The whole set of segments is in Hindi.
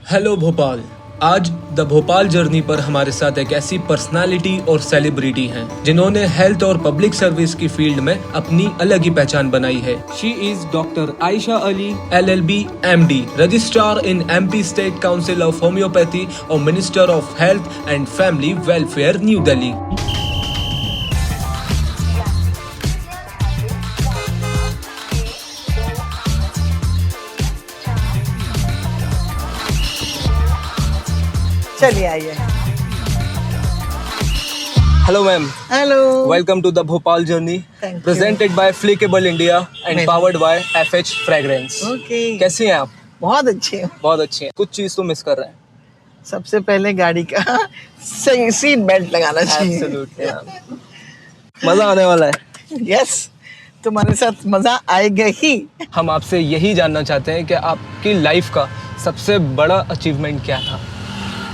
हेलो भोपाल। आज द भोपाल जर्नी पर हमारे साथ एक ऐसी पर्सनालिटी और सेलिब्रिटी हैं जिन्होंने हेल्थ और पब्लिक सर्विस की फील्ड में अपनी अलग ही पहचान बनाई है। She is doctor Ayesha Ali, LLB MD, registrar in MP state council of homoeopathy और minister of health and family welfare, new Delhi. चलिए आइए। Hello ma'am, hello. welcome to the Bhopal journey, Thank presented by Flickable India and powered by FH Fragrance। Okay. कैसी हैं आप? बहुत अच्छे हो। बहुत अच्छी हैं। कुछ चीज तो मिस कर रहे हैं। सबसे पहले गाड़ी का सही सीट बेल्ट लगाना चाहिए। Absolutely ma'am। मजा आने वाला है। यस, तुम्हारे साथ मजा आएगा ही। हम आपसे यही जानना चाहते हैं कि आपकी लाइफ का सबसे बड़ा अचीवमेंट क्या था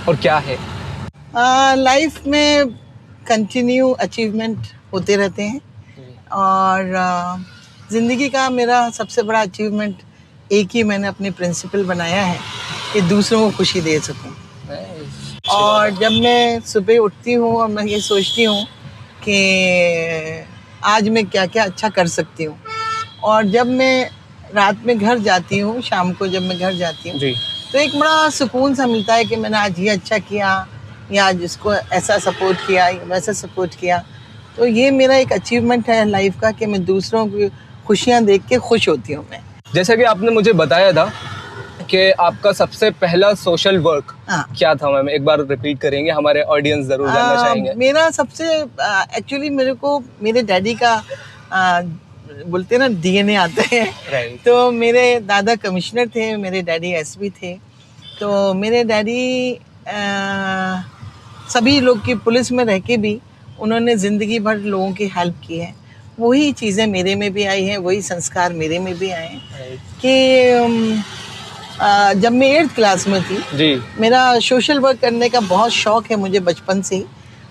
और क्या है? लाइफ में कंटिन्यू अचीवमेंट होते रहते हैं और ज़िंदगी का मेरा सबसे बड़ा अचीवमेंट एक ही मैंने अपने प्रिंसिपल बनाया है कि दूसरों को खुशी दे सकूं। और जब मैं सुबह उठती हूँ और मैं ये सोचती हूँ कि आज मैं क्या क्या अच्छा कर सकती हूँ, और जब मैं रात में घर जाती हूँ, शाम को जब मैं घर जाती हूँ जी। तो एक बड़ा सुकून सा मिलता है कि मैंने आज ये अच्छा किया या आज इसको ऐसा सपोर्ट किया या वैसा सपोर्ट किया। तो ये मेरा एक अचीवमेंट है लाइफ का कि मैं दूसरों की खुशियाँ देख के खुश होती हूँ मैं। जैसा कि आपने मुझे बताया था कि आपका सबसे पहला सोशल वर्क क्या था मैम, एक बार रिपीट करेंगे? हमारे ऑडियंस जरूर जानना चाहेंगे। मेरा सबसे एक्चुअली मेरे को मेरे डैडी का बोलते ना DNA आता है। Right. तो मेरे दादा कमिश्नर थे, मेरे डैडी SB थे। तो मेरे डैडी सभी लोग की पुलिस में रह के भी उन्होंने ज़िंदगी भर लोगों की हेल्प की है। वही चीज़ें मेरे में भी आई हैं, वही संस्कार मेरे में भी आए हैं कि जब मैं 8th क्लास में थी जी। मेरा सोशल वर्क करने का बहुत शौक़ है मुझे बचपन से ही।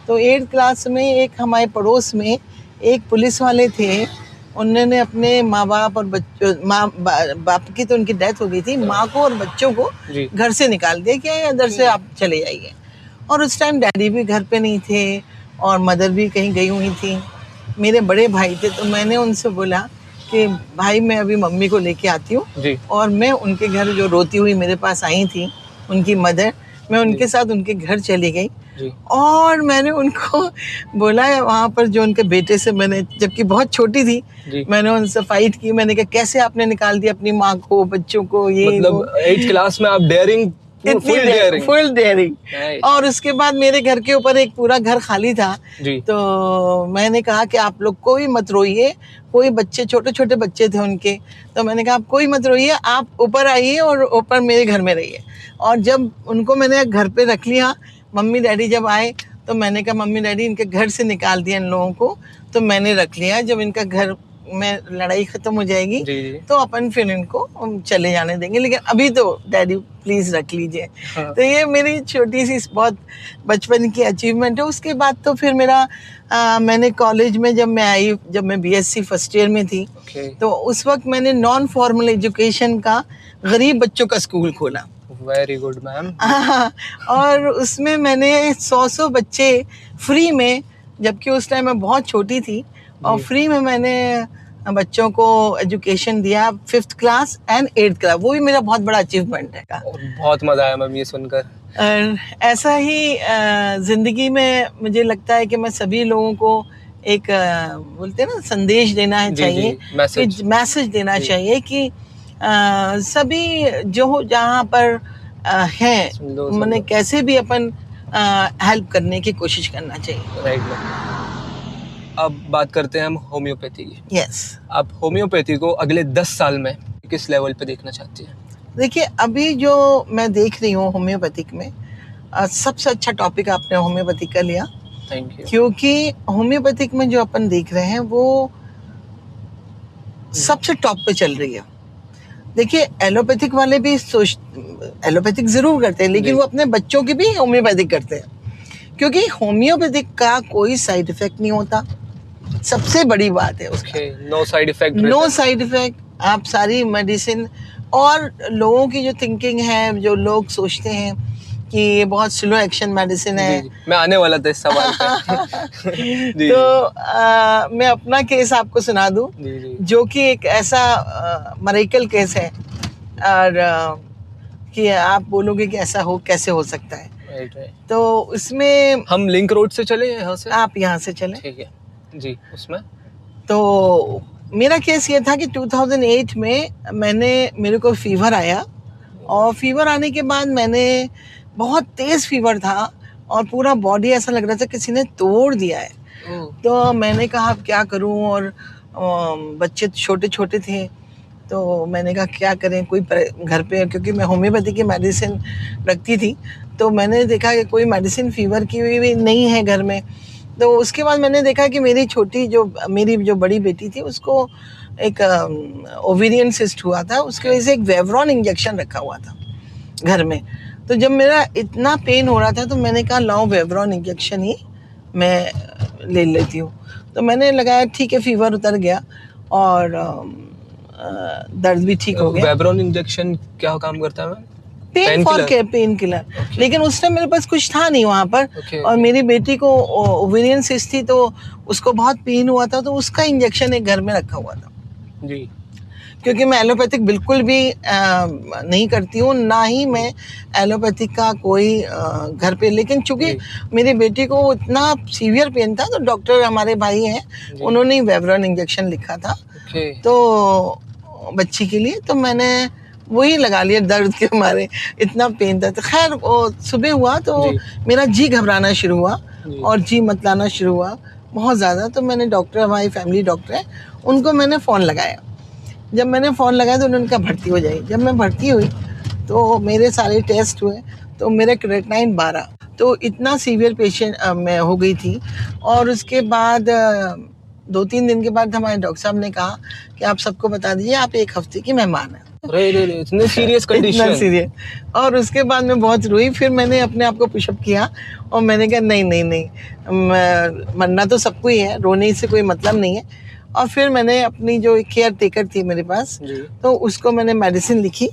तो 8th क्लास में एक हमारे पड़ोस में एक पुलिस वाले थे, उन्होंने अपने माँ बाप और बच्चों बाप की तो उनकी डेथ हो गई थी, माँ को और बच्चों को घर से निकाल दिया कि इधर से आप चले जाइए। और उस टाइम डैडी भी घर पे नहीं थे और मदर भी कहीं गई हुई थी। मेरे बड़े भाई थे, तो मैंने उनसे बोला कि भाई मैं अभी मम्मी को लेके आती हूँ, और मैं उनके घर जो रोती हुई मेरे पास आई थी उनकी मदर, मैं उनके साथ उनके घर चली गई। और मैंने उनको बोला वहाँ पर जो उनके बेटे से मैंने, जबकि बहुत छोटी थी, मैंने उनसे फाइट की। मैंने कहा कैसे आपने निकाल दिया अपनी माँ को, बच्चों को, ये मतलब 8th क्लास में आप डेयरिंग, फुल डेयरिंग। और उसके बाद मेरे घर के ऊपर एक पूरा घर खाली था। तो मैंने कहा कि आप लोग कोई मत रोइए, कोई बच्चे, छोटे छोटे बच्चे थे उनके, तो मैंने कहा आप कोई मत रोइए, आप ऊपर आइए और ऊपर मेरे घर में रहिए। और जब उनको मैंने घर पे रख लिया, मम्मी डैडी जब आए तो मैंने कहा मम्मी डैडी इनके घर से निकाल दिया इन लोगों को, तो मैंने रख लिया। जब इनका घर में लड़ाई ख़त्म हो जाएगी तो अपन फिर इनको चले जाने देंगे, लेकिन अभी तो डैडी प्लीज़ रख लीजिए। तो ये मेरी छोटी सी बहुत बचपन की अचीवमेंट है। उसके बाद तो फिर मेरा मैंने कॉलेज में जब मैं आई, जब मैं BSc फर्स्ट ईयर में थी, तो उस वक्त मैंने नॉन फॉर्मल एजुकेशन का गरीब बच्चों का स्कूल खोला। Very good ma'am. और उसमें मैंने 100 बच्चे फ्री में, जबकि उस टाइम मैं बहुत छोटी थी, और फ्री में मैंने बच्चों को एजुकेशन दिया 5th class and 8th class. वो भी मेरा बहुत बड़ा अचीवमेंट है। बहुत मजा आया मैम ये सुनकर। ऐसा ही ज़िंदगी में मुझे लगता है कि मैं सभी लोगों को एक बोलते हैं ना संदेश देना है, चाहिए मैसेज देना चाहिए कि सभी जो जहाँ पर हैं, मैंने कैसे भी अपन हेल्प करने की कोशिश करना चाहिए। राइट। अब बात करते हैं हम होम्योपैथी की। यस। आप होम्योपैथी को अगले 10 साल में किस लेवल पे देखना चाहती हैं? देखिए, अभी जो मैं देख रही हूँ होम्योपैथिक में, सबसे अच्छा टॉपिक आपने होम्योपैथिक का लिया। Thank you. क्योंकि होम्योपैथिक में जो अपन देख रहे हैं वो सबसे टॉप पे चल रही है। देखिए, एलोपैथिक वाले भी एलोपैथिक ज़रूर करते हैं, लेकिन वो अपने बच्चों की भी होम्योपैथिक करते हैं, क्योंकि होम्योपैथिक का कोई साइड इफ़ेक्ट नहीं होता। सबसे बड़ी बात है उसका, no side effect. No side effect. आप सारी मेडिसिन और लोगों की जो थिंकिंग है, जो लोग सोचते हैं कि ये बहुत स्लो एक्शन मेडिसिन है। जी, मैं आने वाला था इस सवाल पे। जी, तो मैं अपना केस आपको सुना दूं, जी, जी, जो कि एक ऐसा मरेकल केस है, और कि आप बोलोगे कि ऐसा हो कैसे हो सकता है। Right right. तो इसमें हम लिंक रोड से चले यहाँ से? आप यहाँ से चलें। ठीक है जी। उसमें तो मेरा केस ये था कि 2008 में मेरे को फीवर आया, और फीवर आने के बाद मैंने, बहुत तेज़ फीवर था और पूरा बॉडी ऐसा लग रहा था किसी ने तोड़ दिया है। तो मैंने कहा अब क्या करूं, और बच्चे छोटे छोटे थे, तो मैंने कहा क्या करें, कोई घर पे, क्योंकि मैं होम्योपैथी की मेडिसिन रखती थी, तो मैंने देखा कि कोई मेडिसिन फीवर की भी नहीं है घर में। तो उसके बाद मैंने देखा कि मेरी जो बड़ी बेटी थी, उसको एक ओवेरियन सिस्ट हुआ था, उसकी वजह से एक वेवरॉन इंजेक्शन रखा हुआ था घर में। तो जब मेरा इतना पेन हो रहा था, तो मैंने कहा लाओ वेवरॉन इंजेक्शन ही मैं ले लेती हूँ। तो मैंने लगाया, ठीक है, फीवर उतर गया और दर्द भी ठीक हो गया। वेवरॉन इंजेक्शन क्या काम करता है मैम? Pain killer. लेकिन उस टाइम मेरे पास कुछ था नहीं वहाँ पर, और मेरी बेटी को ओवेरियन सिस्ट थी, तो उसको बहुत पेन हुआ था, तो उसका इंजेक्शन एक घर में रखा हुआ था जी। क्योंकि मैं एलोपैथिक बिल्कुल भी नहीं करती हूँ, ना ही मैं एलोपैथिक का कोई घर पे। लेकिन चूंकि मेरी बेटी को इतना सीवियर पेन था, तो डॉक्टर हमारे भाई हैं, उन्होंने वेवरॉन इंजेक्शन लिखा था तो बच्ची के लिए, तो मैंने वही लगा लिया दर्द के मारे, इतना पेन था। तो खैर वो सुबह हुआ तो मेरा जी घबराना शुरू हुआ और जी मतलाना शुरू हुआ बहुत ज़्यादा। तो मैंने डॉक्टर, हमारी फैमिली डॉक्टर है, उनको मैंने फ़ोन लगाया। जब मैंने फ़ोन लगाया तो उन्होंने कहा भर्ती हो जाइए। जब मैं भर्ती हुई तो मेरे सारे टेस्ट हुए, तो मेरे क्रेटिनाइन 12, तो इतना सीवियर पेशेंट मैं हो गई थी। और उसके बाद 2-3 दिन के बाद हमारे डॉक्टर साहब ने कहा कि आप सबको बता दीजिए, आप 1 हफ्ते की मेहमान हैं। इतने सीरियस कंडीशन? इतना सीरियस। और उसके बाद मैं बहुत रोई। फिर मैंने अपने आप को पुशअप किया और मैंने कहा नहीं, मरना तो सबको ही है, रोने से कोई मतलब नहीं है। और फिर मैंने अपनी जो केयर टेकर थी मेरे पास, तो उसको मैंने मेडिसिन लिखी,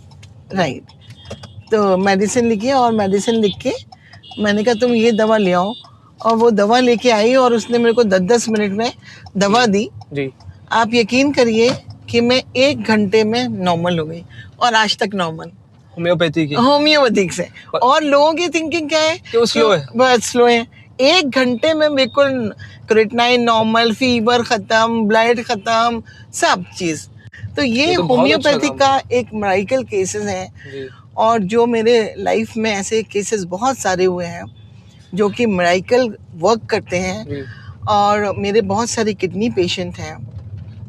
तो मेडिसिन लिखी, और मेडिसिन लिख के मैंने कहा तुम ये दवा ले आओ, और वो दवा लेके आई और उसने मेरे को 10-10 मिनट में दवा दी जी। आप यकीन करिए कि मैं 1 घंटे में नॉर्मल हो गई, और आज तक नॉर्मल, होम्योपैथिक से। और लोगों की थिंकिंग क्या है कि स्लो है, बहुत स्लो है। 1 घंटे में बिल्कुल क्रेटिनाइन नॉर्मल, फीवर खत्म, ब्लड खत्म, सब चीज। तो ये होम्योपैथिक का एक मिरेकल केसेस है। और जो मेरे लाइफ में ऐसे केसेस बहुत सारे हुए हैं जो कि मिरेकल वर्क करते हैं। और मेरे बहुत सारे किडनी पेशेंट हैं।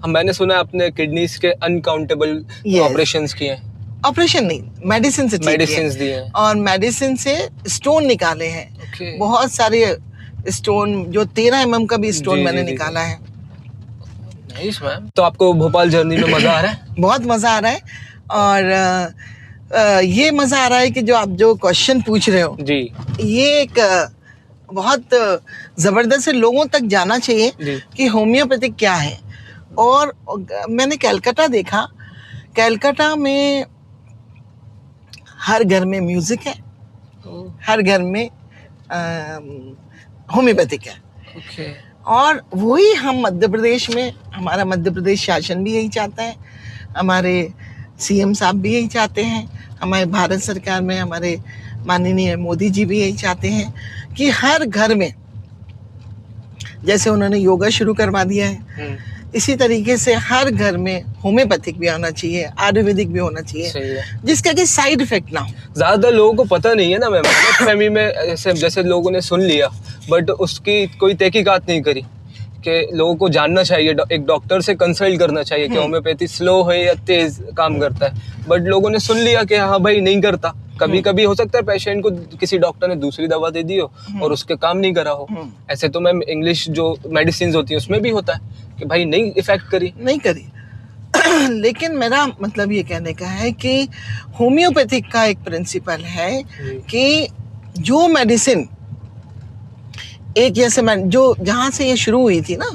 मैंने सुना आपने किडनीज के अनकाउंटेबल ऑपरेशंस किए हैं। ऑपरेशन नहीं, मेडिसिन से मेडिसिन दिए हैं, और मेडिसिन से स्टोन निकाले हैं। बहुत सारे स्टोन, जो 13 mm का भी स्टोन मैंने निकाला है। Nice ma'am. तो आपको भोपाल जर्नी में मजा आ रहा है? बहुत मजा आ रहा है। और ये मजा आ रहा है कि जो आप जो क्वेश्चन पूछ रहे हो जी, ये एक बहुत जबरदस्त है, लोगों तक जाना चाहिए कि होम्योपैथिक क्या है। और मैंने कलकत्ता देखा, कलकत्ता में हर घर में म्यूजिक है, हर घर में होम्योपैथिक है। और वही हम मध्य प्रदेश में, हमारा मध्य प्रदेश शासन भी यही चाहता है, हमारे सीएम साहब भी यही चाहते हैं, हमारे भारत सरकार में हमारे माननीय मोदी जी भी यही चाहते हैं कि हर घर में, जैसे उन्होंने योगा शुरू करवा दिया है, इसी तरीके से हर घर में होम्योपैथिक भी आना चाहिए, आयुर्वेदिक भी होना चाहिए, जिसका कि साइड इफेक्ट ना हो। ज्यादा लोगों को पता नहीं है ना मैम, फैमिली में जैसे लोगों ने सुन लिया, बट उसकी कोई तहकीकात नहीं करी कि लोगों को जानना चाहिए, एक डॉक्टर से कंसल्ट करना चाहिए कि होम्योपैथी स्लो है या तेज काम करता है। बट लोगों ने सुन लिया कि हाँ भाई नहीं करता। कभी कभी हो सकता है पेशेंट को किसी डॉक्टर ने दूसरी दवा दे दी हो और उसके काम नहीं करा हो। ऐसे तो मैम इंग्लिश जो मेडिसिन होती है उसमें भी होता है कि भाई नहीं इफेक्ट करी। लेकिन मेरा मतलब ये कहने का है कि होम्योपैथिक का एक प्रिंसिपल है कि जो मेडिसिन एक जैसे जो जहाँ से ये शुरू हुई थी ना,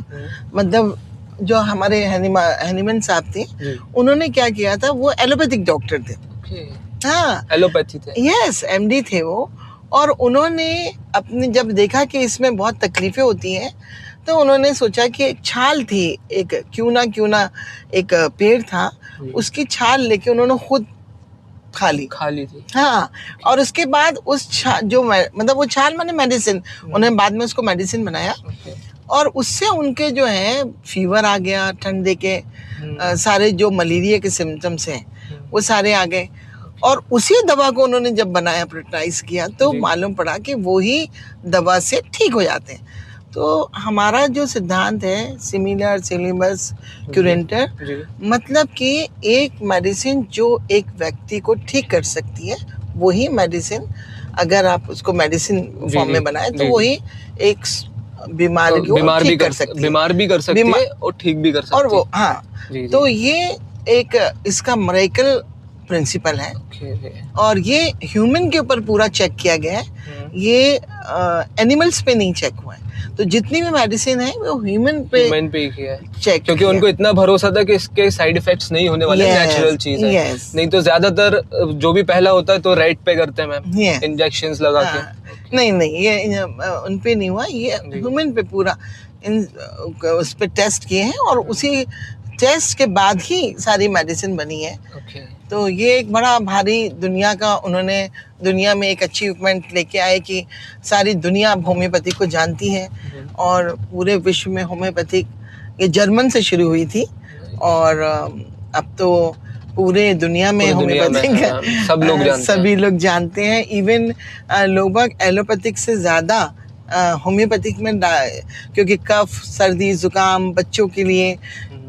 मतलब जो हमारे हनीमन साहब थे, उन्होंने क्या किया था, वो एलोपैथिक डॉक्टर थे। हाँ, एलोपैथी थे। यस, एमडी थे वो। और उन्होंने अपने जब देखा कि इसमें बहुत तकलीफें होती हैं, तो उन्होंने सोचा कि एक छाल थी, एक क्यों ना एक पेड़ था, उसकी छाल लेके उन्होंने खुद खा ली थी। हाँ, और उसके बाद उस जो मतलब वो छाल माने मेडिसिन, उन्होंने बाद में उसको मेडिसिन बनाया। और उससे उनके जो है फीवर आ गया, ठंडे के सारे जो मलेरिया के सिम्टम्स हैं वो सारे आ गए। और उसी दवा को उन्होंने जब बनाया, प्रेक्टिस किया, तो मालूम पड़ा कि वो ही दवा से ठीक हो जाते हैं। तो हमारा जो सिद्धांत है सिमिलर सिलिबस क्यूरेंटर, मतलब कि एक मेडिसिन जो एक व्यक्ति को ठीक कर सकती है, वही मेडिसिन अगर आप उसको मेडिसिन फॉर्म में बनाए तो वही एक बीमारी को ठीक कर सकती है, बीमार भी कर सकती है और ठीक भी कर सकती है। और वो हाँ, तो ये एक इसका मिरेकल प्रिंसिपल है। और ये ह्यूमन के ऊपर पूरा चेक किया गया है, ये एनिमल्स पे नहीं चेक हुआ है। तो जितनी भी मेडिसिन है वो ह्यूमन पे ही किया है चेक, क्योंकि उनको इतना भरोसा था कि इसके साइड इफेक्ट्स नहीं होने वाले, नेचुरल चीज है। नहीं तो ज्यादातर जो भी पहला होता है तो रेट पे करते हैं मैम, इंजेक्शंस लगा के। नहीं, ये उन पे नहीं हुआ, ये ह्यूमन पे पूरा उस पे टेस्ट किए हैं और उसी टेस्ट के बाद ही सारी मेडिसिन बनी है। तो ये एक बड़ा भारी दुनिया का, उन्होंने दुनिया में एक अचीवमेंट लेके आए कि सारी दुनिया अब होम्योपैथी को जानती है और पूरे विश्व में होम्योपैथिक, ये जर्मन से शुरू हुई थी और अब तो पूरे दुनिया में होम्योपैथिक सभी लोग जानते हैं। इवन लोग एलोपैथिक से ज़्यादा होम्योपैथिक में, क्योंकि कफ, सर्दी, जुकाम बच्चों के लिए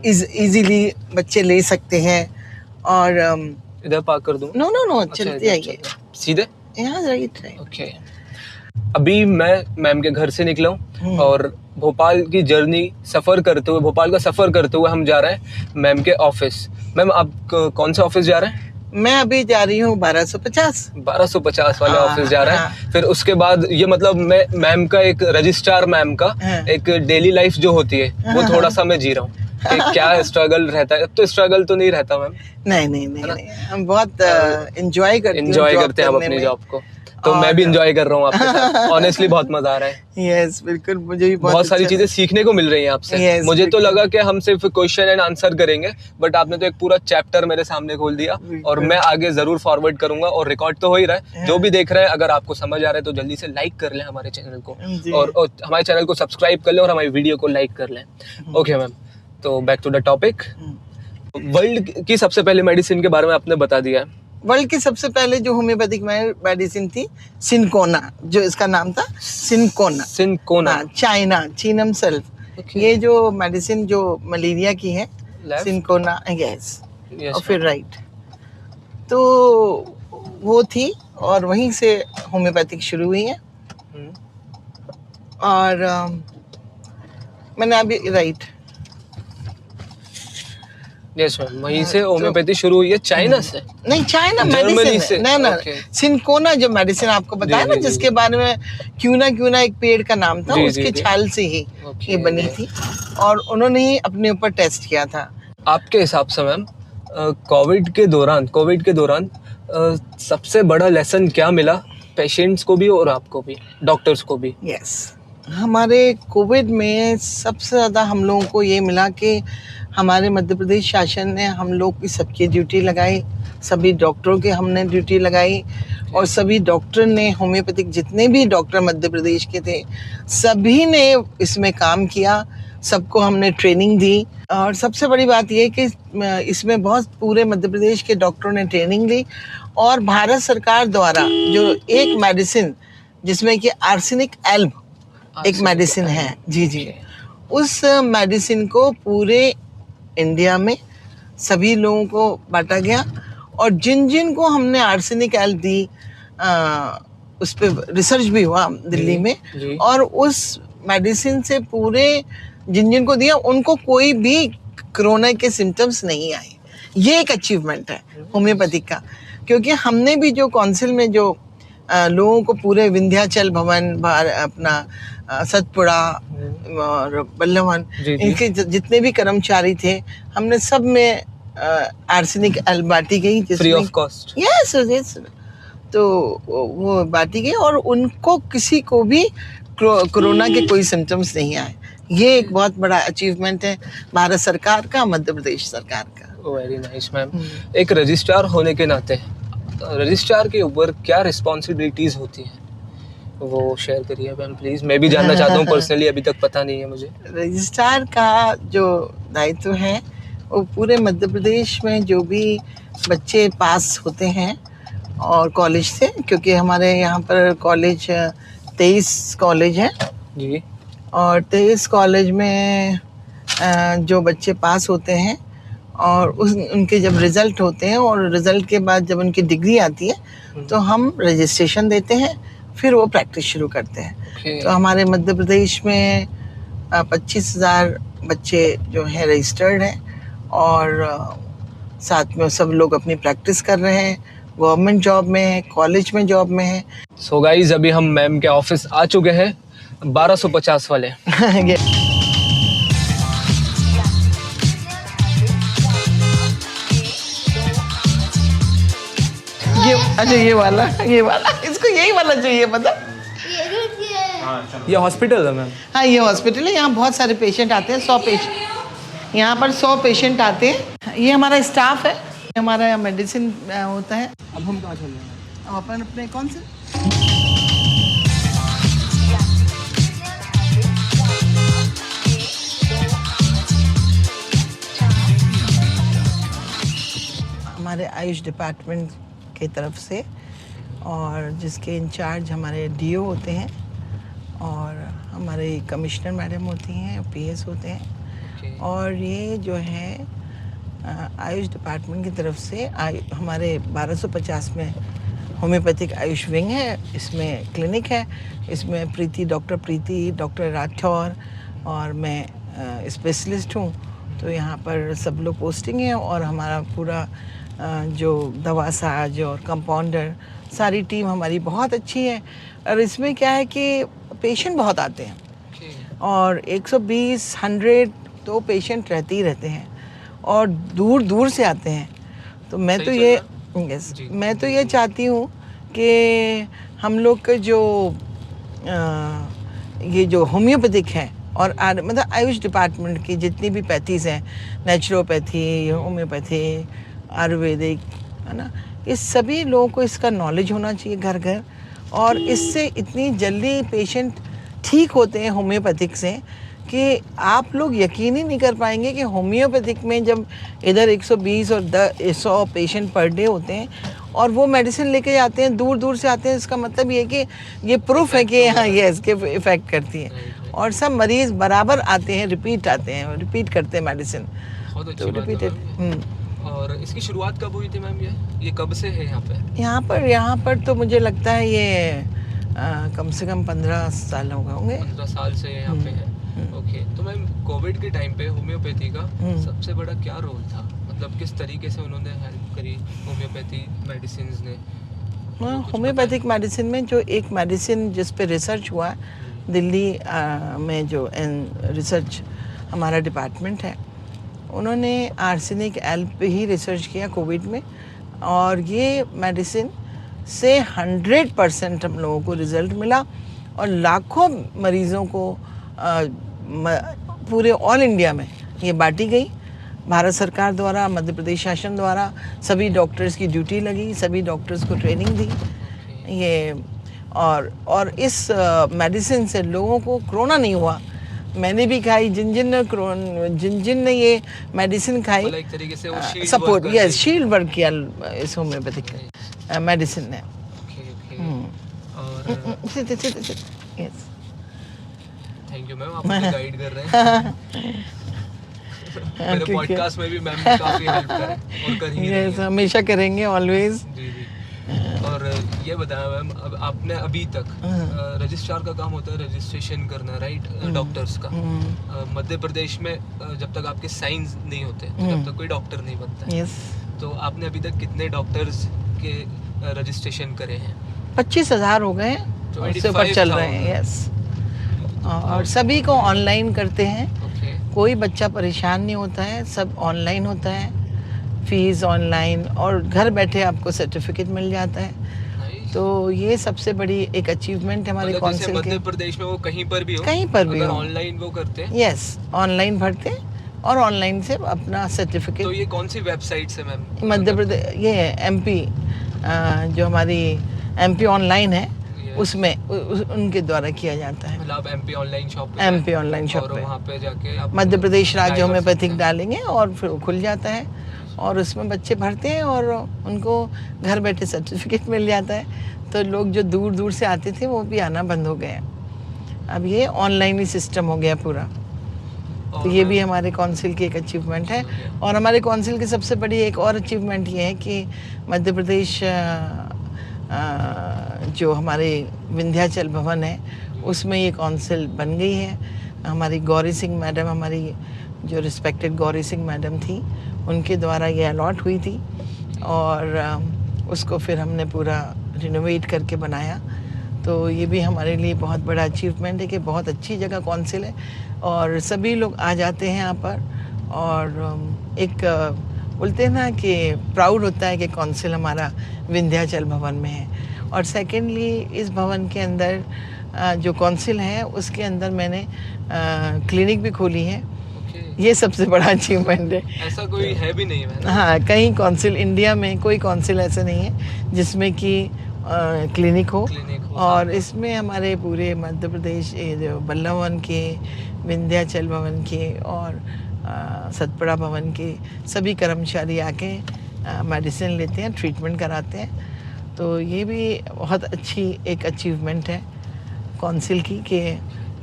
इजीली बच्चे ले सकते हैं। और इधर पार्क कर दूं? नो, चलते आइए सीधे यहाँ, राइट। ओके, अभी मैं मैम के घर से निकला हूँ और भोपाल की जर्नी सफर करते हुए हम जा रहे हैं मैम के ऑफिस। मैम आप कौन से ऑफिस जा रहे हैं? मैं अभी जा रही हूँ 1250 वाले ऑफिस जा रहा है। फिर उसके बाद ये मतलब मैं मैम का एक रजिस्ट्रार, मैम का एक डेली लाइफ जो होती है वो थोड़ा सा मैं जी रहा हूँ। क्या स्ट्रगल रहता है? अब तो स्ट्रगल तो नहीं रहता मैम। नहीं, हम बहुत एंजॉय करते हैं हम अपनी जॉब को। तो मैं भी एंजॉय कर रहा हूँ आपके साथ। ऑनेस्टली बहुत मजा आ रहा है। यस, बिल्कुल, मुझे भी बहुत सारी चीजें सीखने को मिल रही हैं आपसे। मुझे तो लगा कि हम सिर्फ क्वेश्चन एंड आंसर करेंगे, बट आपने तो एक पूरा चैप्टर मेरे सामने खोल दिया और मैं आगे जरूर फॉरवर्ड करूंगा। और रिकॉर्ड तो हो ही रहा है, जो भी देख रहे हैं अगर आपको समझ आ रहा है तो जल्दी से लाइक कर लें हमारे चैनल को, और हमारे चैनल को सब्सक्राइब कर लें और हमारी वीडियो को लाइक कर लें। ओके मैम, तो back to the topic. World की सबसे पहले मेडिसिन के बारे में आपने बता दिया है। वर्ल्ड की सबसे पहले जो होम्योपैथिक मेडिसिन थी सिनकोना, जो इसका नाम था सिनकोना, चाइना, चीनम सल्फ। ये जो मेडिसिन जो मलेरिया की है, सिनकोना, यस, और फिर राइट, तो वो थी और वहीं से होम्योपैथिक शुरू हुई है। और मैंने अभी राइट, यस मैम, वहीं से होम्योपैथी शुरू हुई है। चाइना से नहीं, चाइना जर्मनी से ना, सिनकोना जो मेडिसिन आपको बताया ना, जिसके बारे में क्यों ना एक पेड़ का नाम था, उसके छाल से ही ये बनी थी और उन्होंने ही अपने ऊपर टेस्ट किया था। आपके हिसाब से मैम कोविड के दौरान सबसे बड़ा लेसन क्या मिला पेशेंट्स को भी और आपको भी, डॉक्टर्स को भी? यस, हमारे कोविड में सबसे ज़्यादा हम लोगों को ये मिला कि हमारे मध्य प्रदेश शासन ने हम लोग की सबकी ड्यूटी लगाई, सभी डॉक्टरों की हमने ड्यूटी लगाई और सभी डॉक्टर ने, होम्योपैथिक जितने भी डॉक्टर मध्य प्रदेश के थे सभी ने इसमें काम किया, सबको हमने ट्रेनिंग दी। और सबसे बड़ी बात यह कि इसमें बहुत पूरे मध्य प्रदेश के डॉक्टरों ने ट्रेनिंग ली और भारत सरकार द्वारा जो एक मेडिसिन जिसमें कि आर्सेनिक एल्ब एक मेडिसिन है, जी, उस मेडिसिन को पूरे इंडिया में सभी लोगों को बांटा गया और जिन को हमने आर्सेनिक एल्ब दी, उस पर रिसर्च भी हुआ दिल्ली में और उस मेडिसिन से पूरे जिन को दिया उनको कोई भी कोरोना के सिम्टम्स नहीं आए। ये एक अचीवमेंट है होम्योपैथिक का, क्योंकि हमने भी जो काउंसिल में जो लोगों को पूरे विंध्याचल भवन, अपना सतपुड़ा और बल्लवन, जी। इनके जितने भी कर्मचारी थे, हमने सब में आर्सेनिक एल बांटी गई, free of cost. Yes yes. तो वो बांटी गई और उनको किसी को भी कोरोना के कोई सिम्टम्स नहीं आए। ये एक बहुत बड़ा अचीवमेंट है भारत सरकार का, मध्य प्रदेश सरकार का। Very nice ma'am. एक रजिस्ट्रार होने के नाते रजिस्ट्रार के ऊपर क्या रिस्पॉन्सिबिलिटीज होती हैं, वो शेयर करिए मैम प्लीज। मैं भी जानना चाहता हूँ पर्सनली, अभी तक पता नहीं है मुझे। रजिस्ट्रार का जो दायित्व है वो पूरे मध्य प्रदेश में जो भी बच्चे पास होते हैं और कॉलेज से, क्योंकि हमारे यहाँ पर कॉलेज 23 कॉलेज हैं जी, और 23 कॉलेज में जो बच्चे पास होते हैं और उनके जब रिज़ल्ट होते हैं और रिज़ल्ट के बाद जब उनकी डिग्री आती है तो हम रजिस्ट्रेशन देते हैं, फिर वो प्रैक्टिस शुरू करते हैं। तो हमारे मध्य प्रदेश में 25,000 बच्चे जो हैं रजिस्टर्ड हैं और साथ में सब लोग अपनी प्रैक्टिस कर रहे हैं, गवर्नमेंट जॉब में है, कॉलेज में जॉब में है। सो गाइज अभी हम मैम के ऑफिस आ चुके हैं, 1250 वाले। अच्छा ये वाला इसको यही वाला चाहिए पता। ये हॉस्पिटल है मैम? हाँ ये हॉस्पिटल है, यहाँ बहुत सारे पेशेंट आते हैं, 100 पेशेंट, यहाँ पर 100 पेशेंट आते हैं। ये हमारा स्टाफ है, हमारा मेडिसिन होता है। अब हम कहाँ चल रहे हैं? अब अपन अपने कौन से हमारे आयुष डिपार्टमेंट की तरफ से, और जिसके इंचार्ज हमारे डीओ होते हैं और हमारे कमिश्नर मैडम होती हैं, पीएस होते हैं। और ये जो है आयुष डिपार्टमेंट की तरफ से हमारे 1250 में होम्योपैथिक आयुष विंग है, इसमें क्लिनिक है, इसमें डॉक्टर प्रीति, डॉक्टर राठौर और मैं स्पेशलिस्ट हूँ। तो यहाँ पर सब लोग पोस्टिंग है और हमारा पूरा जो दवा साज और कंपाउंडर सारी टीम हमारी बहुत अच्छी है। और इसमें क्या है कि पेशेंट बहुत आते हैं और 120-100 तो पेशेंट रहते ही रहते हैं और दूर दूर से आते हैं। तो मैं तो ये चाहती हूँ कि हम लोग का जो ये जो होम्योपैथिक है और मतलब आयुष डिपार्टमेंट की जितनी भी पैथीज हैं, नेचुरोपैथी, होम्योपैथी, आयुर्वेदिक, है ना, इस सभी लोगों को इसका नॉलेज होना चाहिए घर घर। और इससे इतनी जल्दी पेशेंट ठीक होते हैं होम्योपैथिक से कि आप लोग यकीन ही नहीं कर पाएंगे कि होम्योपैथिक में जब इधर 120 और 100 पेशेंट पर डे होते हैं और वो मेडिसिन लेके जाते हैं, दूर दूर से आते हैं, इसका मतलब ये कि ये प्रूफ है कि हाँ ये इसके इफ़ेक्ट करती है। और सब मरीज़ बराबर आते हैं, रिपीट करते हैं मेडिसिन। तो रिपीटेड। और इसकी शुरुआत कब हुई थी मैम? ये कब से है यहाँ पे? यहाँ पर तो मुझे लगता है ये कम से कम 15 साल हो गए होंगे। 15 साल से यहाँ पे है। ओके, तो मैम कोविड के टाइम पे होम्योपैथी का सबसे बड़ा क्या रोल था? मतलब किस तरीके से उन्होंने हेल्प करी होम्योपैथी मेडिसिन ने? होम्योपैथिक मेडिसिन में जो एक मेडिसिन जिस पे रिसर्च हुआ दिल्ली में, जो रिसर्च हमारा डिपार्टमेंट है, उन्होंने आर्सेनिक एल पे ही रिसर्च किया कोविड में, और ये मेडिसिन से 100% हम लोगों को रिज़ल्ट मिला और लाखों मरीज़ों को पूरे ऑल इंडिया में ये बांटी गई भारत सरकार द्वारा, मध्य प्रदेश शासन द्वारा। सभी डॉक्टर्स की ड्यूटी लगी, सभी डॉक्टर्स को ट्रेनिंग दी ये, और इस मेडिसिन से लोगों को कोरोना नहीं हुआ। मैंने भी खाई, जिन ने ये मेडिसिन खाई, एक तरीके से वो सपोर्ट, यस, शील्ड वर्क किया इस होम्योपैथिक मेडिसिन ने। और यस, थैंक यू मैम, आप मुझे गाइड कर रहे हैं। मेरे पॉडकास्ट में भी मैम ने काफी हेल्प करें और कर ही रही हैं। हमेशा करेंगे, ऑलवेज। जी। और ये बताया मैम, अब आपने अभी तक रजिस्ट्रार का काम होता है रजिस्ट्रेशन करना, राइट, डॉक्टर्स का। मध्य प्रदेश में जब तक आपके साइंस नहीं होते तब तक कोई डॉक्टर नहीं बनता है। तो आपने अभी तक कितने डॉक्टर्स के रजिस्ट्रेशन करे हैं? 25,000 हो गए हैं, उससे ऊपर चल रहे हैं। यस, और सभी को ऑनलाइन करते हैं। ओके। कोई बच्चा परेशान नहीं होता है, सब ऑनलाइन होता है, फीस ऑनलाइन, और घर बैठे आपको सर्टिफिकेट मिल जाता है। नाइस। तो ये सबसे बड़ी एक अचीवमेंट है हमारे मतलब जैसे काउंसिल मध्य के। प्रदेश में वो कहीं पर भी हो, कहीं पर भी अगर हो। ऑनलाइन वो करते हैं यस, ऑनलाइन भरते हैं और ऑनलाइन से अपना तो सर्टिफिकेट। ये कौन सी वेबसाइट से मैम? मध्य प्रदेश ये है एमपी, जो हमारी एमपी ऑनलाइन है Yes. उसमें उनके द्वारा किया जाता है। मतलब आप एमपी ऑनलाइन शॉप पे एमपी जाएं ऑनलाइन शॉप और पे वहाँ पे जाके आप मध्य प्रदेश राज्य apply कर होम्योपैथिक सकते हैं। डालेंगे और फिर वो खुल जाता है और उसमें बच्चे भरते हैं और उनको घर बैठे सर्टिफिकेट मिल जाता है। तो लोग जो दूर दूर से आते थे वो भी आना बंद हो गए। अब ये ऑनलाइन ही सिस्टम हो गया पूरा। तो और ये भी मैम, हमारे काउंसिल की एक अचीवमेंट है। और हमारे काउंसिल की सबसे बड़ी एक और अचीवमेंट ये है कि मध्य प्रदेश जो हमारे विंध्याचल भवन है उसमें ये काउंसिल बन गई है। हमारी गौरी सिंह मैडम, हमारी जो रिस्पेक्टेड गौरी सिंह मैडम थी, उनके द्वारा ये अलॉट हुई थी और उसको फिर हमने पूरा रिनोवेट करके बनाया। तो ये भी हमारे लिए बहुत बड़ा अचीवमेंट है कि बहुत अच्छी जगह काउंसिल है और सभी लोग आ जाते हैं यहाँ पर। और एक बोलते हैं ना कि प्राउड होता है कि काउंसिल हमारा विंध्याचल भवन में है। और सेकेंडली इस भवन के अंदर जो काउंसिल है उसके अंदर मैंने क्लिनिक भी खोली है। ओके। ये सबसे बड़ा अचीवमेंट है। ऐसा कोई है भी नहीं है ना? हाँ, कहीं काउंसिल इंडिया में कोई काउंसिल ऐसा नहीं है जिसमें कि क्लिनिक हो। क्लिनिक हो और साथ में। इसमें हमारे पूरे मध्य प्रदेश ये जो बल्लभ भवन के, विंध्याचल भवन के और सतपुड़ा भवन के सभी कर्मचारी आके मेडिसिन लेते हैं, ट्रीटमेंट कराते हैं। तो ये भी बहुत अच्छी एक अचीवमेंट है काउंसिल की कि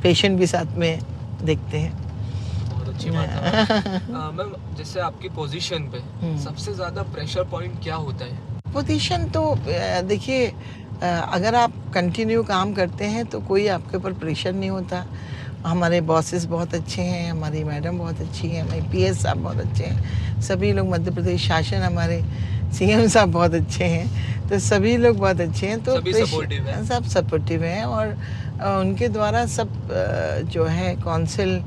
पेशेंट भी साथ में देखते हैं। बहुत अच्छी बात है। मैम जैसे आपकी पोजीशन पे सबसे ज़्यादा प्रेशर पॉइंट क्या होता है? पोजीशन तो देखिए, अगर आप कंटिन्यू काम करते हैं तो कोई आपके ऊपर प्रेशर नहीं होता। हमारे बॉसेस बहुत अच्छे हैं, हमारी मैडम बहुत अच्छी है, हमारे पीएस साहब बहुत अच्छे हैं, सभी लोग मध्य प्रदेश शासन, हमारे सीएम साहब बहुत अच्छे हैं। तो सभी लोग बहुत अच्छे हैं। तो सभी सपोर्टिव हैं। सब सपोर्टिव हैं और उनके द्वारा सब जो है काउंसिल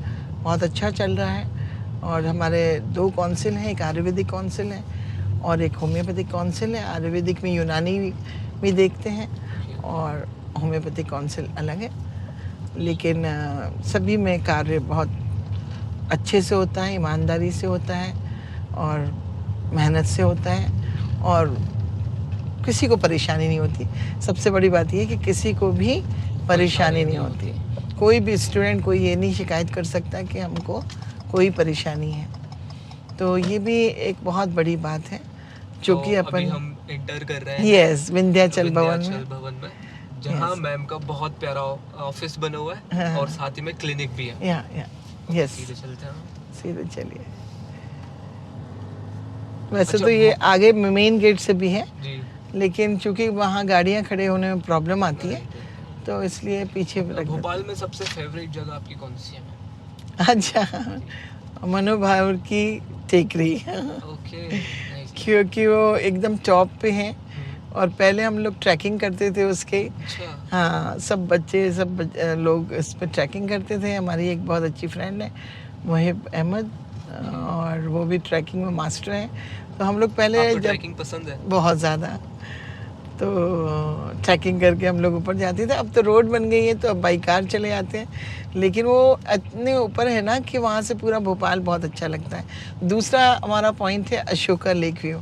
बहुत अच्छा चल रहा है। और हमारे 2 काउंसिल हैं, एक आयुर्वेदिक काउंसिल है और एक होम्योपैथिक काउंसिल है। आयुर्वेदिक में यूनानी भी देखते हैं और होम्योपैथिक काउंसिल अलग है। लेकिन सभी में कार्य बहुत अच्छे से होता है, ईमानदारी से होता है और मेहनत से होता है और किसी को परेशानी नहीं होती। सबसे बड़ी बात यह है कि किसी को भी परेशानी नहीं होती। कोई भी स्टूडेंट कोई ये नहीं शिकायत कर सकता कि हमको कोई परेशानी है। तो ये भी एक बहुत बड़ी बात है जो तो कि अभी अपन हम इंटर कर रहे हैं यस विंध्याचल भवन विंध्याचल में। भवन में, जहाँ Yes. मैम का बहुत प्यारा ऑफिस बना हुआ है हाँ। और साथ ही में क्लिनिक भी है। या यस, सीधे चलते हैं। सीधे चलिए। वैसे अच्छा, तो ये आगे मेन गेट से भी है, जी। लेकिन चूंकि वहाँ गाड़ियाँ खड़े होने में प्रॉब्लम आती है तो इसलिए पीछे रख देते भोपाल में सबसे फेवरेट जगह आपकी कौन सी है? हैं। अच्छा, मनोभाव की टेकरी ओके, नाइस। क्योंकि वो एकदम टॉप पे है और पहले हम लोग ट्रैकिंग करते थे उसके। अच्छा। हाँ, सब बच्चे लोग इस पर ट्रैकिंग करते थे। हमारी एक बहुत अच्छी फ्रेंड है मुहिब अहमद और वो भी ट्रैकिंग में मास्टर हैं। तो हम लोग पहले आपको जब ट्रैकिंग पसंद है? बहुत ज़्यादा, तो ट्रैकिंग करके हम लोग ऊपर जाते थे। अब तो रोड बन गई है तो अब बाई कार चले जाते हैं, लेकिन वो इतने ऊपर है ना कि वहाँ से पूरा भोपाल बहुत अच्छा लगता है। दूसरा हमारा पॉइंट है अशोका लेक व्यू,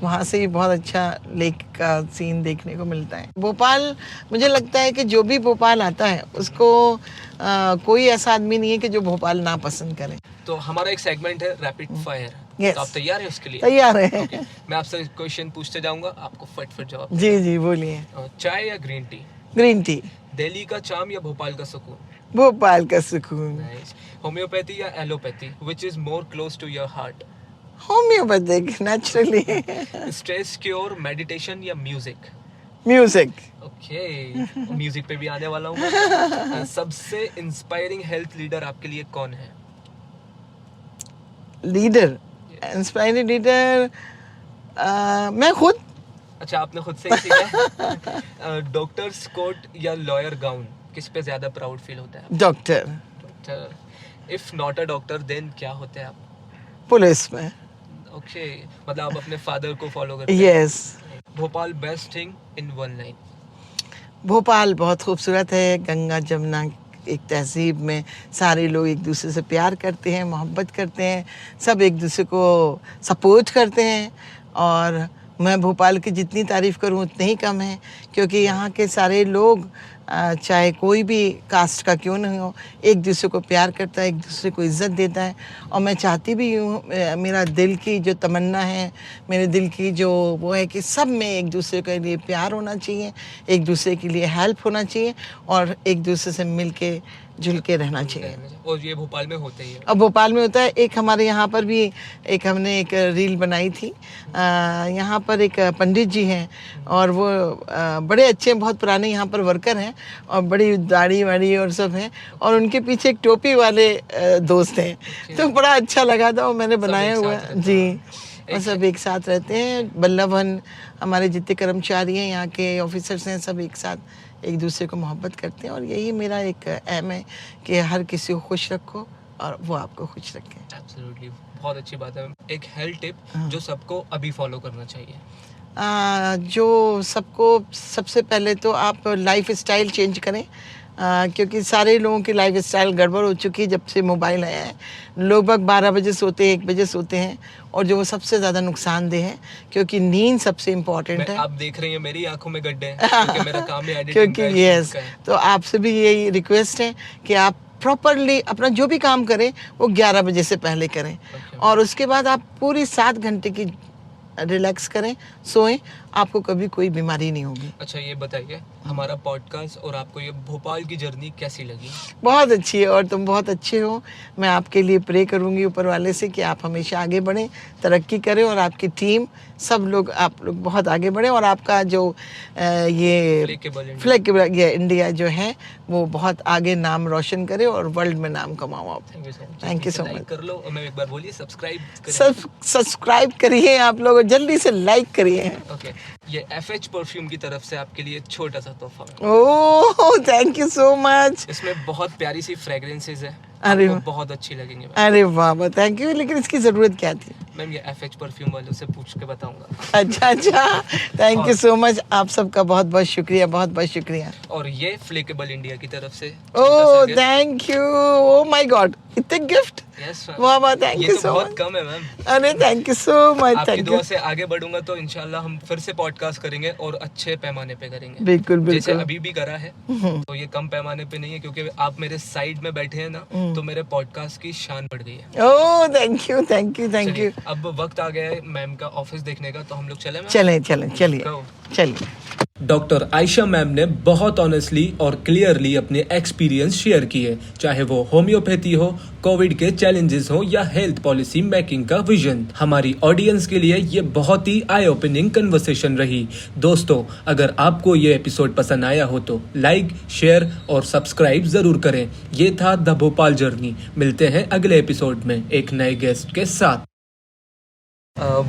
वहाँ से ही बहुत अच्छा लेक का सीन देखने को मिलता है। भोपाल, मुझे लगता है कि जो भी भोपाल आता है उसको कोई ऐसा आदमी नहीं है कि जो भोपाल ना पसंद करे। तो हमारा एक सेगमेंट है रैपिड फायर। Yes. तो आप तैयार हैं उसके लिए? तैयार है। Okay. मैं आपसे क्वेश्चन पूछते जाऊंगा, आपको फट जवाब। जी जी बोलिए। चाय या green tea? Green tea. Delhi का चाम या भोपाल का सुकून? भोपाल का सुकून। नाइस। होम्योपैथी या allopathy, which is more close to your heart? Homeopathic naturally. Stress cure, meditation या म्यूजिक? म्यूजिक। ओके, म्यूजिक पे भी आने वाला हूँ मैं। सबसे इंस्पायरिंग हेल्थ लीडर आपके लिए कौन है? लीडर, इंस्पायरिंग लीडर, मैं खुद। अच्छा, आपने खुद से ही सीखा है? डॉक्टर्स कोट या लॉयर गाउन, किस पे ज्यादा प्राउड फील होता है? Doctor. Doctor. If not a doctor then क्या होते हैं आप? पुलिस में। ओके, मतलब आप अपने फादर को फॉलो करते हैं? Yes. Bhopal best thing in one line? Bhopal बहुत खूबसूरत है, गंगा जमुना एक तहजीब में सारे लोग एक दूसरे से प्यार करते हैं, मोहब्बत करते हैं, सब एक दूसरे को सपोर्ट करते हैं। और मैं भोपाल की जितनी तारीफ़ करूं उतनी ही कम है, क्योंकि यहाँ के सारे लोग चाहे कोई भी कास्ट का क्यों नहीं हो, एक दूसरे को प्यार करता है, एक दूसरे को इज़्ज़त देता है। और मैं चाहती भी हूँ, मेरा दिल की जो तमन्ना है, मेरे दिल की जो वो है कि सब में एक दूसरे के लिए प्यार होना चाहिए, एक दूसरे के लिए हेल्प होना चाहिए और एक दूसरे से मिल के जुल के रहना चाहिए। और ये भोपाल में होता ही है? अब भोपाल में होता है। एक हमारे यहाँ पर भी हमने एक रील बनाई थी। यहाँ पर एक पंडित जी हैं और वो बड़े अच्छे, बहुत पुराने यहाँ पर वर्कर हैं और बड़ी दाढ़ी वाड़ी और सब हैं, और उनके पीछे एक टोपी वाले दोस्त हैं। तो बड़ा अच्छा लगा था, वो मैंने बनाया हुआ है जी। और सब एक साथ रहते हैं। बल्लभन हमारे जितने कर्मचारी हैं, यहाँ के ऑफिसर्स हैं, सब एक साथ एक दूसरे को मोहब्बत करते हैं। और यही मेरा एक एम है कि हर किसी को खुश रखो और वो आपको खुश रखे। एब्सोल्युटली, बहुत अच्छी बात है। एक हेल्थ टिप जो सबको अभी फॉलो करना चाहिए? जो सबको, सबसे पहले तो आप लाइफ स्टाइल चेंज करें, क्योंकि सारे लोगों की लाइफ स्टाइल गड़बड़ हो चुकी है जब से मोबाइल आया है। लोग 12 बजे सोते हैं, 1 बजे सोते हैं, और जो वो सबसे ज़्यादा नुकसानदेह है, क्योंकि नींद सबसे इम्पोर्टेंट है। आप देख रही हैं मेरी आंखों में गड्ढे हैं, क्योंकि मेरा काम है एडिटिंग क्योंकि यस, तो आपसे भी यही रिक्वेस्ट है कि आप प्रॉपरली अपना जो भी काम करें वो 11 बजे से पहले करें। और उसके बाद आप पूरी 7 घंटे की रिलैक्स करें, सोएं, आपको कभी कोई बीमारी नहीं होगी। अच्छा, ये बताइए, हमारा पॉडकास्ट और आपको ये भोपाल की जर्नी कैसी लगी? बहुत अच्छी है और तुम बहुत अच्छे हो। मैं आपके लिए प्रे करूंगी ऊपर वाले से कि आप हमेशा आगे बढ़ें, तरक्की करें, और आपकी टीम, सब लोग, आप लोग बहुत आगे बढ़ें, और आपका जो ये फ्लेकेबल इंडिया जो है वो बहुत आगे नाम रोशन करे और वर्ल्ड में नाम कमाओ आप। Thank you so much. कर लो, और मैं एक बार बोलिए सब्सक्राइब करिए आप लोग, जल्दी से लाइक करिए। ओके, ये FH परफ्यूम की तरफ से आपके लिए छोटा सा तोहफा। ओह, थैंक यू सो मच। इसमें बहुत प्यारी सी फ्रेग्रेंसेस है, अरे आपको बहुत अच्छी लगेंगी। अरे वाह, थैंक यू। लेकिन इसकी जरूरत क्या थी? मैम, ये FH परफ्यूम वालों से पूछ के बताऊंगा। अच्छा, थैंक यू सो मच। आप सबका बहुत बहुत शुक्रिया, बहुत बहुत शुक्रिया। और ये फ्लेकेबल इंडिया की तरफ से। Oh, thank you. Oh my god, इतने गिफ्ट। यस मैम, वाह वाह, थैंक यू सो मच। बहुत कम है मैम। अरे थैंक यू सो मच। आपकी दुआ से आगे बढ़ूंगा तो इंशाल्लाह हम फिर से पॉडकास्ट करेंगे और अच्छे पैमाने पे करेंगे। बिल्कुल बिल्कुल, जैसे अभी भी करा है। तो ये कम पैमाने पे नहीं है, क्योंकि आप मेरे साइड में बैठे हैं ना, तो मेरे पॉडकास्ट की शान बढ़ गई है। Oh, thank you thank you thank you. अब वक्त आ गया है मैम का ऑफिस देखने का, तो हम लोग चले? चलिए। डॉक्टर आयशा मैम ने बहुत ऑनेस्टली और क्लियरली अपने एक्सपीरियंस शेयर किए, चाहे वो होम्योपैथी हो, कोविड के चैलेंजेस हो, या हेल्थ पॉलिसी मेकिंग का विजन। हमारी ऑडियंस के लिए ये बहुत ही आई ओपनिंग कन्वर्सेशन रही। दोस्तों, अगर आपको ये एपिसोड पसंद आया हो तो लाइक, शेयर और सब्सक्राइब जरूर करें। ये था द भोपाल जर्नी। मिलते हैं अगले एपिसोड में एक नए गेस्ट के साथ।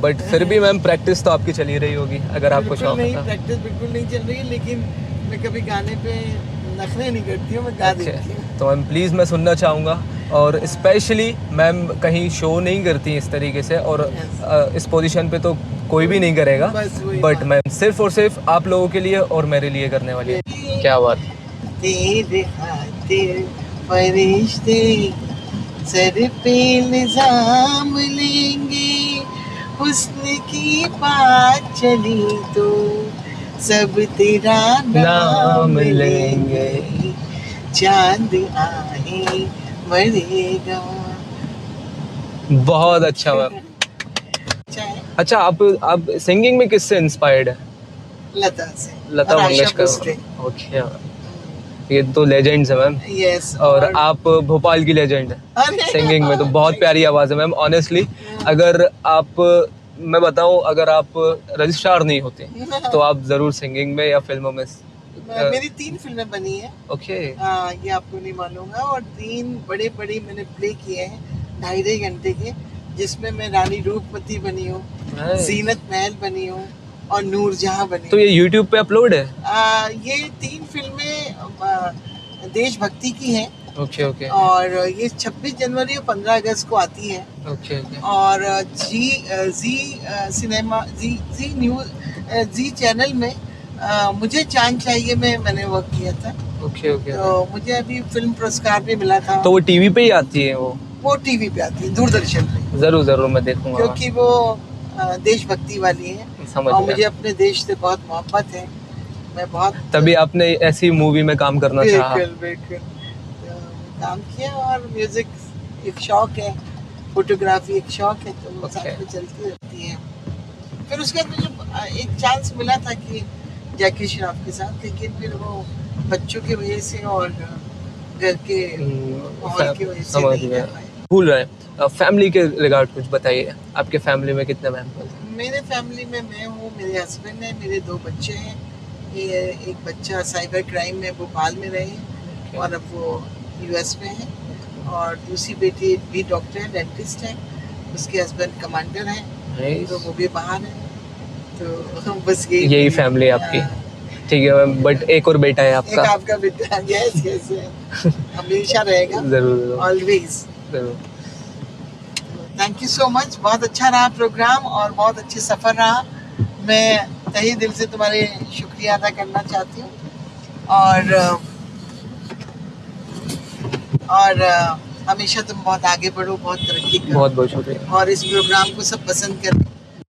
बट फिर भी मैम प्रैक्टिस तो आपकी चली रही होगी, अगर आपको शौक है। प्रैक्टिस बिल्कुल नहीं चल रही है, लेकिन मैं कभी गाने पे नखरे नहीं करती हूँ, मैं गा देती हूँ। तो मैम प्लीज़, मैं सुनना चाहूँगा। और स्पेशली मैम कहीं शो नहीं करती इस तरीके से, और इस पोजीशन पे तो कोई भी नहीं करेगा, बट मैम सिर्फ और सिर्फ आप लोगों के लिए और मेरे लिए करने वाली है। क्या बात। तेरे खातिर फरिश्ते सर पे निजाम लेंगे, हुस्न की बात चली तो सब तेरा नाम लेंगे, चांद आए मरेगा। बहुत अच्छा मैम। अच्छा, आप सिंगिंग में किससे इंस्पायर्ड है? लता से। लता मंगेशकर। ओके, ये तो लेजेंड्स है मैम। यस। और आप भोपाल की लेजेंड है सिंगिंग में, तो बहुत प्यारी आवाज़ है मैम। ऑनेस्टली, अगर आप, मैं बताऊं, अगर आप रजिस्ट्रार नहीं होते तो आप जरूर सिंगिंग में या फिल्मों में। मेरी 3 फिल्में बनी है। ओके। ये आपको नहीं मालूम है, और 3 बड़े मैंने प्ले किए हैं 2.5 घंटे के, जिसमें मैं रानी रूपमती बनी हूँ, जीनत महल बनी हूँ और नूरजहां बनी। तो ये YouTube पे अपलोड है? ये 3 फिल्में देशभक्ति की हैं। ओके ओके और ये 26 जनवरी और 15 अगस्त को आती है। ओके ओके और जी सिनेमा जी न्यूज जी चैनल में मुझे चांद चाहिए में मैंने वर्क किया था। ओके ओके तो मुझे अभी फिल्म पुरस्कार भी मिला था। तो वो टीवी पे ही आती है वो टीवी पे आती है, दूरदर्शन पे। जरूर जरूर मैं देखूंगा क्योंकि वो देशभक्ति वाली है समझ और गया। मुझे अपने देश से बहुत मोहब्बत है। मैं बहुत तभी आपने ऐसी मूवी में काम करना चाहा। बिल्कुल बिल्कुल काम किया। और म्यूजिक एक शौक है, फोटोग्राफी एक शौक है, तो वो साथ में चलती रहती है। फिर उसके बाद मुझे एक चांस मिला था कि जैकी श्रॉफ के साथ, लेकिन फिर वो बच्चों की वजह से और घर के माहौल की वजह से समझ नहीं गया। कर पाए। भूल रहे हैं फैमिली के रिगार्ड कुछ बताइए। आपके फैमिली में कितने मेंबर्स हैं? मेरे फैमिली में मैं हूँ, मेरे हस्बैंड है, मेरे 2 बच्चे हैं। ये एक बच्चा साइबर क्राइम में भोपाल में रहे और अब वो यूएस में है। और दूसरी बेटी भी डॉक्टर है, डेंटिस्ट है, उसके हस्बैंड कमांडर हैं, तो वो भी बाहर है। तो बस यही फैमिली आपकी। ठीक है मैम। बट एक और बेटा है आपका। एक आपका बेटा है। यस यस हमेशा रहेगा, जरूर ऑलवेज। जरूर। Thank you so much. बहुत अच्छा रहा प्रोग्राम और बहुत अच्छे सफ़र रहा। मैं तहे दिल से तुम्हारे शुक्रिया अदा करना चाहती हूँ। और हमेशा तुम बहुत आगे बढ़ो, बहुत तरक्की करो। बहुत बहुत शुक्रिया। और इस प्रोग्राम को सब पसंद करें।